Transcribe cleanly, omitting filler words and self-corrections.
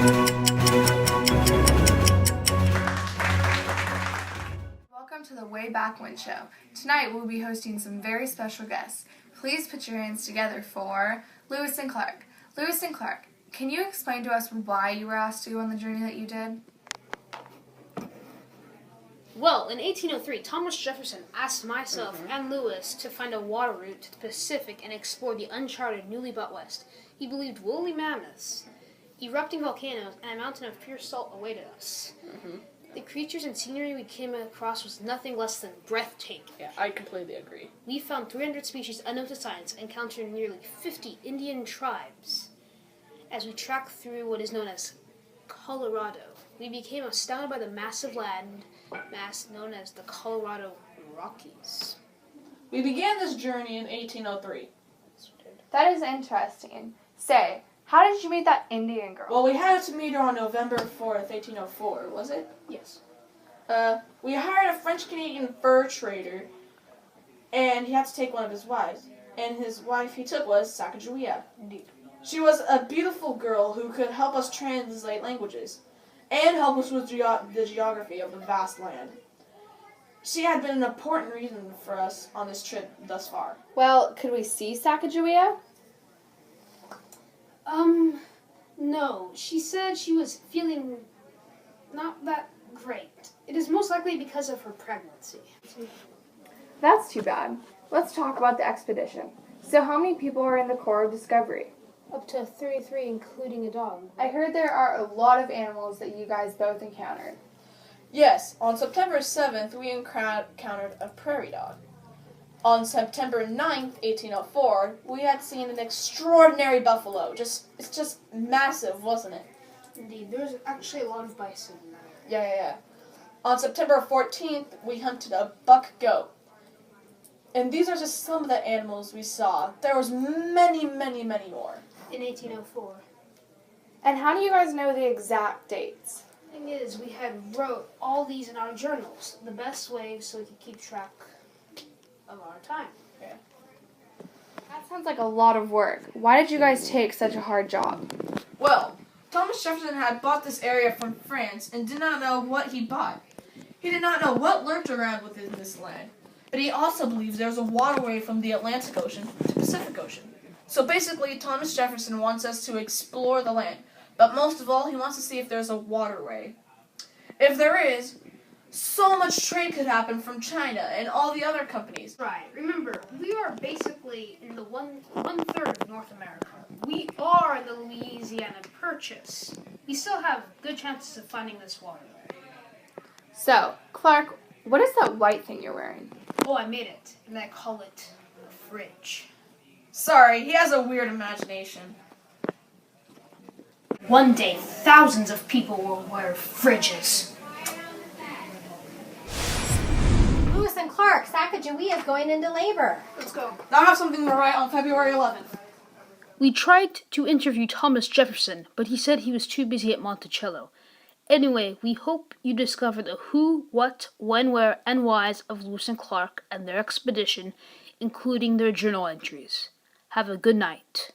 Welcome to the Way Back When Show. Tonight we'll be hosting some very special guests. Please put your hands together for Lewis and Clark. Lewis and Clark, can you explain to us why you were asked to go on the journey that you did? Well, in 1803, Thomas Jefferson asked myself and Lewis to find a water route to the Pacific and explore the uncharted, newly built West. He believed woolly mammoths, erupting volcanoes, and a mountain of pure salt awaited us. The creatures and scenery we came across was nothing less than breathtaking. Yeah, I completely agree. We found 300 species unknown to science and encountered nearly 50 Indian tribes. As we tracked through what is known as Colorado, we became astounded by the massive land mass known as the Colorado Rockies. We began this journey in 1803. That is interesting. Say, how did you meet that Indian girl? Well, we had to meet her on November 4th, 1804, was it? Yes. We hired a French-Canadian fur trader, and he had to take one of his wives. And his wife he took was Sacagawea. Indeed. She was a beautiful girl who could help us translate languages and help us with the geography of the vast land. She had been an important reason for us on this trip thus far. Well, could we see Sacagawea? No. She said she was feeling not that great. It is most likely because of her pregnancy. That's too bad. Let's talk about the expedition. So how many people are in the Corps of Discovery? Up to 33, including a dog. I heard there are a lot of animals that you guys both encountered. Yes, on September 7th, we encountered a prairie dog. On September 9th, 1804, we had seen an extraordinary buffalo. It's just massive, wasn't it? Indeed, there's actually a lot of bison in that. Yeah. On September 14th, we hunted a buck goat. And these are just some of the animals we saw. There was many, many, many more. In 1804. And how do you guys know the exact dates? Thing is, we had wrote all these in our journals. The best way so we could keep track of our time. Yeah. That sounds like a lot of work. Why did you guys take such a hard job? Well, Thomas Jefferson had bought this area from France and did not know what he bought. He did not know what lurked around within this land. But he also believes there's a waterway from the Atlantic Ocean to Pacific Ocean. So basically, Thomas Jefferson wants us to explore the land. But most of all, he wants to see if there's a waterway. If there is, so much trade could happen from China and all the other companies. Right. Remember, we are basically in the one-third of North America. We are in the Louisiana Purchase. We still have good chances of finding this waterway. So, Clark, what is that white thing you're wearing? Oh, I made it, and I call it a fridge. Sorry, he has a weird imagination. One day, thousands of people will wear fridges. Lewis and Clark, Sacagawea is going into labor. Let's go. Now I have something to write on February 11th. We tried to interview Thomas Jefferson, but he said he was too busy at Monticello. Anyway, we hope you discover the who, what, when, where, and whys of Lewis and Clark and their expedition, including their journal entries. Have a good night.